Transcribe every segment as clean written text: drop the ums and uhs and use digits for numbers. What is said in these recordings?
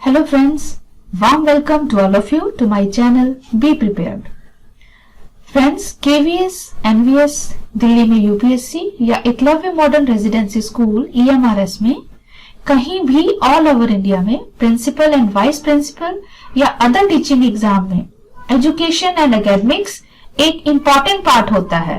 Hello friends, warm welcome to all of you to my channel Be Prepared. Friends, KVS, NVS, Delhi में UPSC या Eklavya modern residency school EMRS में कहीं भी all over India में principal and vice principal या other teaching exam में education and academics एक important part होता है.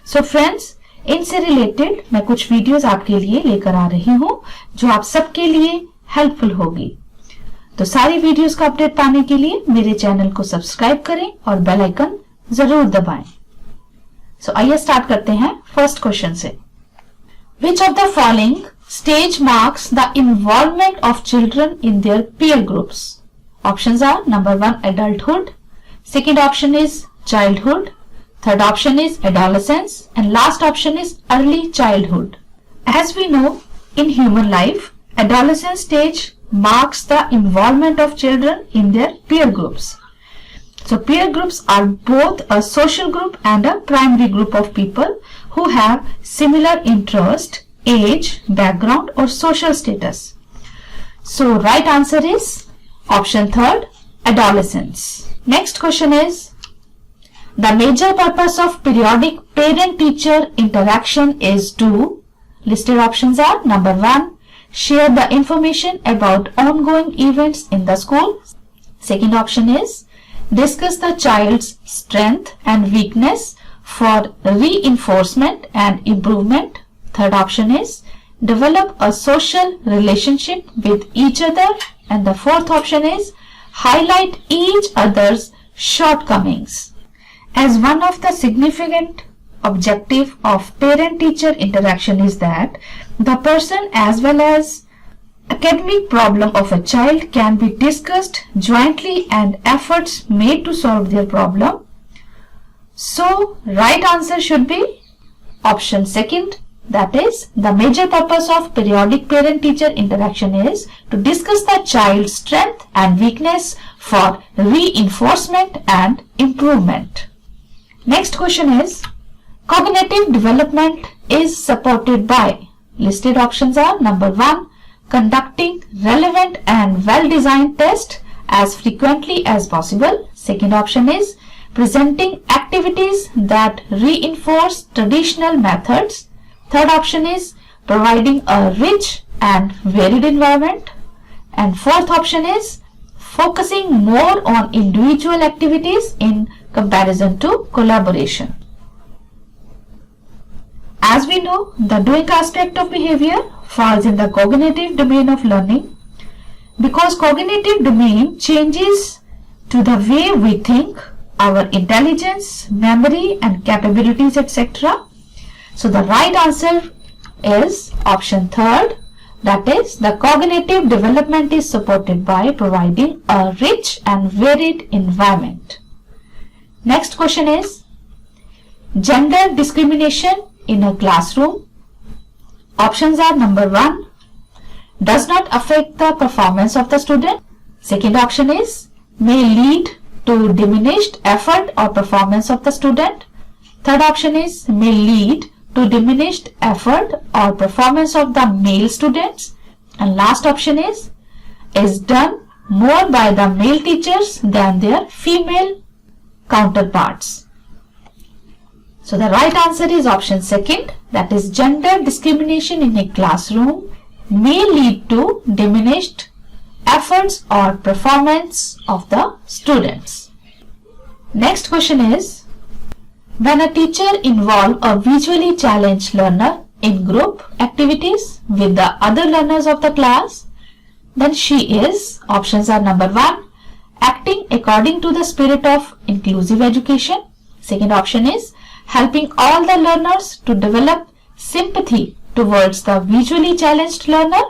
सो फ्रेंड्स, इनसे रिलेटेड मैं कुछ वीडियोस आपके लिए लेकर आ रही हूँ जो आप सबके लिए हेल्पफुल होगी. तो सारी वीडियोस का अपडेट पाने के लिए मेरे चैनल को सब्सक्राइब करें और बेल आइकन जरूर दबाएं. सो आइए स्टार्ट करते हैं फर्स्ट क्वेश्चन से. Which of the following stage marks the involvement of children in their peer groups? Options are number 1 adulthood, second option is childhood, third option is adolescence, and last option is early childhood. As we know, in human life, adolescence stage marks the involvement of children in their peer groups. So peer groups are both a social group and a primary group of people who have similar interest, age, background or social status. So right answer is option 3rd, adolescence. Next question is, the major purpose of periodic parent-teacher interaction is to, listed options are number 1, share the information about ongoing events in the school. Second option is discuss the child's strength and weakness for reinforcement and improvement. Third option is develop a social relationship with each other. And the fourth option is highlight each other's shortcomings. As one of the significant objective of parent-teacher interaction is that the person as well as academic problem of a child can be discussed jointly and efforts made to solve their problem. So right answer should be option 2nd, that is the major purpose of periodic parent-teacher interaction is to discuss the child's strength and weakness for reinforcement and improvement. Next question is, cognitive development is supported by, listed options are number 1, conducting relevant and well-designed tests as frequently as possible. Second option is presenting activities that reinforce traditional methods. Third option is providing a rich and varied environment. And fourth option is focusing more on individual activities in comparison to collaboration. As we know, the doing aspect of behavior falls in the cognitive domain of learning because cognitive domain changes to the way we think, our intelligence, memory and capabilities, etc. So the right answer is option 3rd, that is the cognitive development is supported by providing a rich and varied environment. Next question is, gender discrimination in a classroom. Options are number 1, does not affect the performance of the student. Second option is may lead to diminished effort or performance of the student. Third option is may lead to diminished effort or performance of the male students. And last option is done more by the male teachers than their female counterparts. So the right answer is option 2nd, that is gender discrimination in a classroom may lead to diminished efforts or performance of the students. Next question is, when a teacher involves a visually challenged learner in group activities with the other learners of the class, then she is, options are number 1, acting according to the spirit of inclusive education. Second option is helping all the learners to develop sympathy towards the visually challenged learner.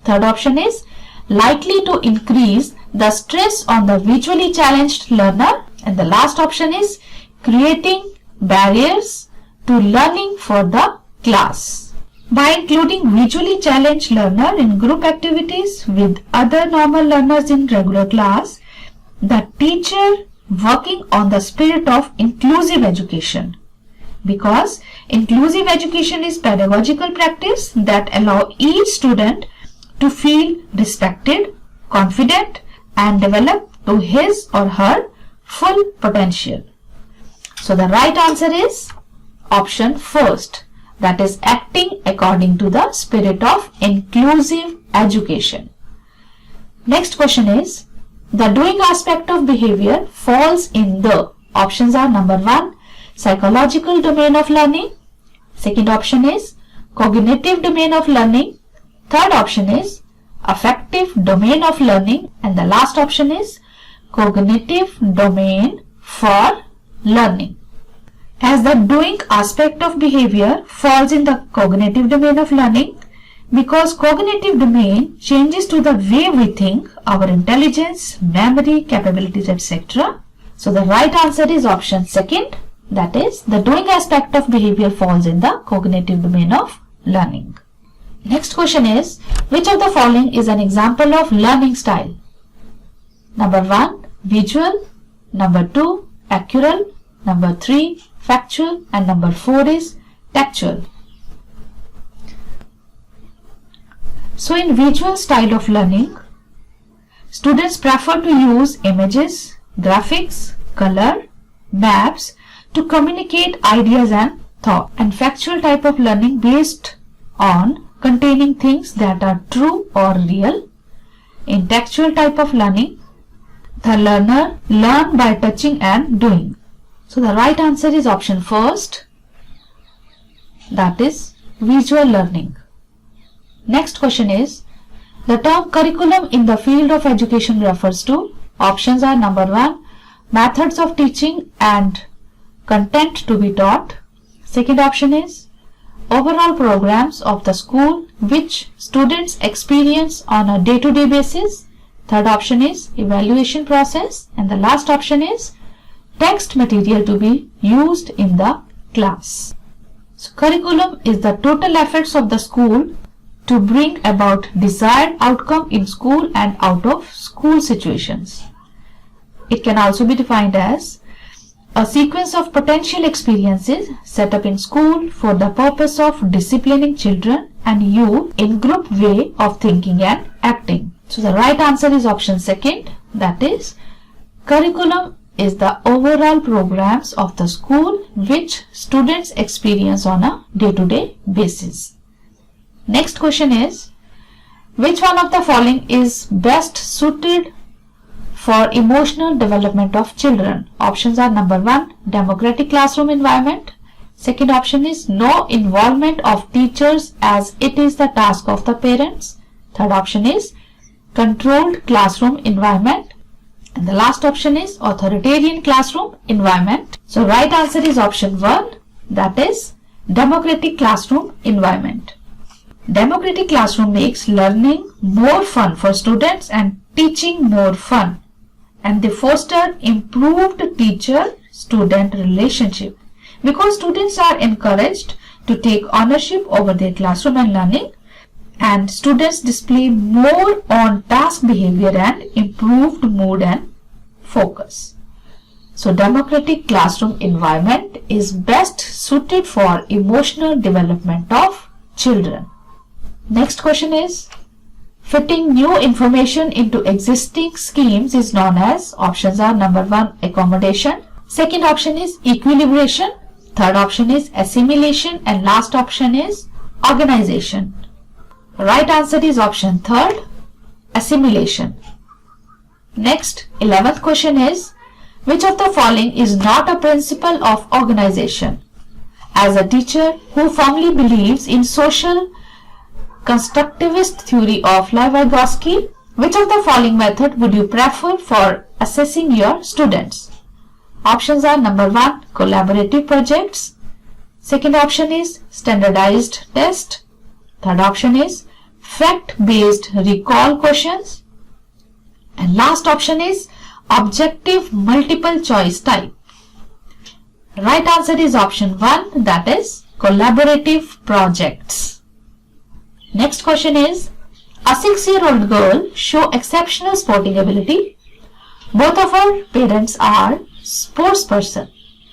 Third option is likely to increase the stress on the visually challenged learner. And the last option is creating barriers to learning for the class. By including visually challenged learner in group activities with other normal learners in regular class, the teacher working on the spirit of inclusive education, because inclusive education is pedagogical practice that allow each student to feel respected, confident and develop to his or her full potential. So the right answer is option first, that is acting according to the spirit of inclusive education. Next question is, the doing aspect of behavior falls in the, options are number 1, psychological domain of learning. Second option is cognitive domain of learning. Third option is affective domain of learning. And the last option is cognitive domain for learning. As the doing aspect of behavior falls in the cognitive domain of learning, because cognitive domain changes to the way we think, our intelligence, memory, capabilities, etc. So the right answer is option second, that is the doing aspect of behavior falls in the cognitive domain of learning. Next question is, which of the following is an example of learning style? Number 1, visual. Number 2, accurate. Number 3, factual. And number 4 is textual. So in visual style of learning, students prefer to use images, graphics, color, maps to communicate ideas and thought. And factual type of learning based on containing things that are true or real. In textual type of learning, the learner learn by touching and doing. So the right answer is option first, that is visual learning. Next question is, the term curriculum in the field of education refers to, options are number 1, methods of teaching and content to be taught. Second option is overall programs of the school which students experience on a day-to-day basis. Third option is evaluation process. And the last option is text material to be used in the class. So curriculum is the total efforts of the school to bring about desired outcome in school and out of school situations. It can also be defined as a sequence of potential experiences set up in school for the purpose of disciplining children and youth in group way of thinking and acting. So the right answer is option second, that is curriculum is the overall programs of the school which students experience on a day-to-day basis. Next question is, which one of the following is best suited for emotional development of children? Options are number 1, democratic classroom environment. Second option is no involvement of teachers as it is the task of the parents. Third option is controlled classroom environment. And the last option is authoritarian classroom environment. So right answer is option 1, that is democratic classroom environment. Democratic classroom makes learning more fun for students and teaching more fun, and they foster improved teacher-student relationship because students are encouraged to take ownership over their classroom and learning, and students display more on-task behavior and improved mood and focus. So democratic classroom environment is best suited for emotional development of children. Next question is, fitting new information into existing schemes is known as, options are number 1, accommodation. Second option is equilibration. Third option is assimilation. And last option is organization. Right answer is option 3, assimilation. Next, 11th question is, which of the following is not a principle of organization? As a teacher who firmly believes in social constructivist theory of Vygotsky, which of the following method would you prefer for assessing your students? Options are number 1, collaborative projects. Second option is standardized test. Third option is fact-based recall questions. And last option is objective multiple choice type. Right answer is option 1, that is collaborative projects. Next question is, a 6-year-old girl show exceptional sporting ability. Both of her parents are sports person.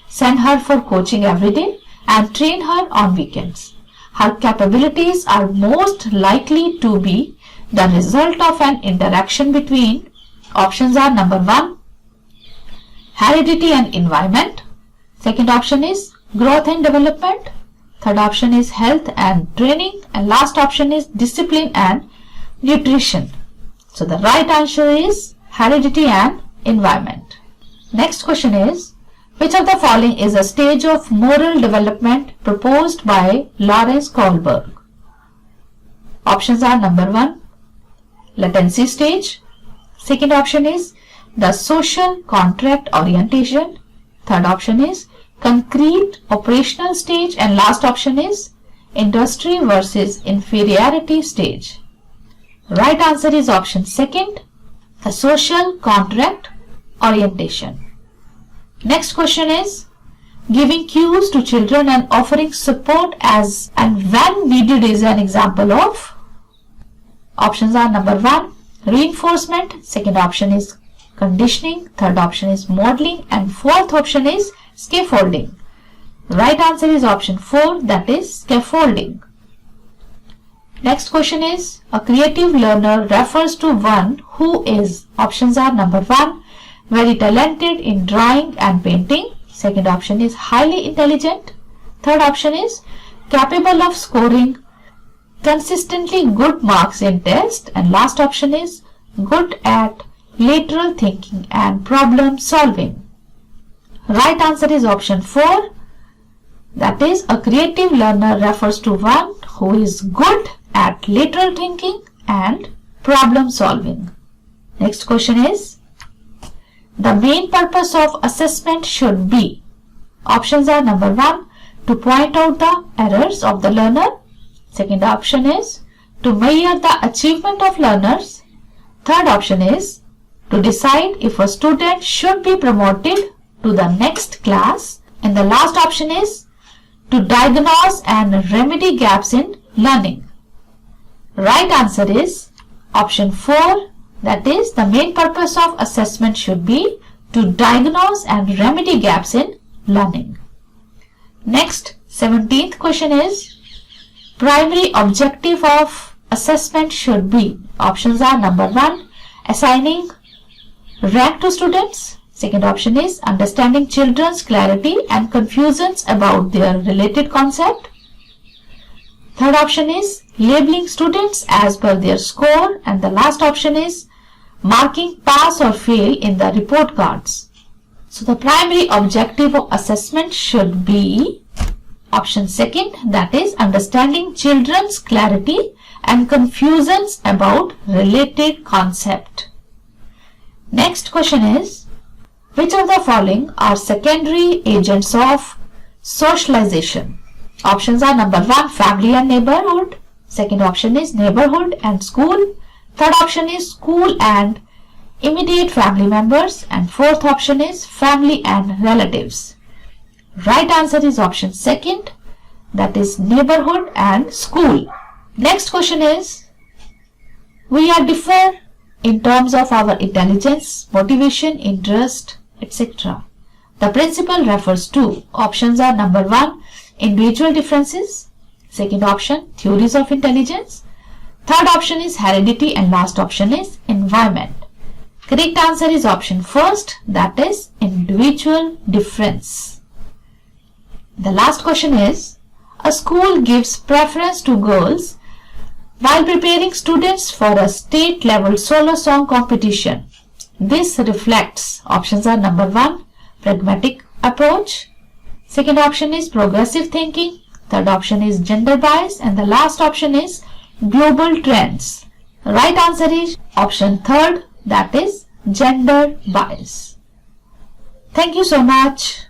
Send her for coaching every day and train her on weekends. Her capabilities are most likely to be the result of an interaction between, options are number 1, heredity and environment. Second option is growth and development. Third option is health and training. And last option is discipline and nutrition. So the right answer is heredity and environment. Next question is, which of the following is a stage of moral development proposed by Lawrence Kohlberg? Options are number 1, latency stage. Second option is the social contract orientation. Third option is concrete operational stage. And last option is industry versus inferiority stage. Right answer is option 2, the social contract orientation. Next question is, giving cues to children and offering support as and when needed is an example of. Options are number 1, reinforcement. Second option is conditioning. Third option is modeling. And fourth option is scaffolding. Right answer is option 4, that is scaffolding. Next question is, a creative learner refers to one who is, options are number 1, very talented in drawing and painting. Second option is highly intelligent. Third option is capable of scoring consistently good marks in test. And last option is good at lateral thinking and problem solving. Right answer is option 4, that is a creative learner refers to one who is good at lateral thinking and problem solving. Next question is, the main purpose of assessment should be. Options are number 1, to point out the errors of the learner. Second option is to measure the achievement of learners. Third option is to decide if a student should be promoted to the next class. And the last option is to diagnose and remedy gaps in learning. Right answer is option 4, that is the main purpose of assessment should be to diagnose and remedy gaps in learning. Next, 17th question is, primary objective of assessment should be. Options are number 1, assigning rank to students. Second option is understanding children's clarity and confusions about their related concept. Third option is labeling students as per their score. And the last option is marking pass or fail in the report cards. So the primary objective of assessment should be option 2, that is understanding children's clarity and confusions about related concept. Next question is, which of the following are secondary agents of socialization? Options are number 1, family and neighborhood. Second option is neighborhood and school. Third option is school and immediate family members. And fourth option is family and relatives. Right answer is option 2, that is neighborhood and school. Next question is, we are differ in terms of our intelligence, motivation, interest, etc. The principle refers to. Options are number 1, individual differences. Second option, theories of intelligence. Third option is heredity. And last option is environment. Correct answer is option 1, that is individual difference. The last question is, a school gives preference to girls while preparing students for a state level solo song competition. This reflects. Options are number 1, pragmatic approach. Second option is progressive thinking. Third option is gender bias. And the last option is global trends. Right answer is option 3, that is gender bias. Thank you so much.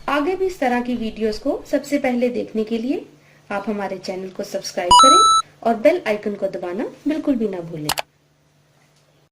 आगे भी इस तरह की videos को सबसे पहले देखने के लिए आप हमारे चैनल को सब्सक्राइब करें और बेल आइकन को दबाना बिल्कुल भी ना भूलें।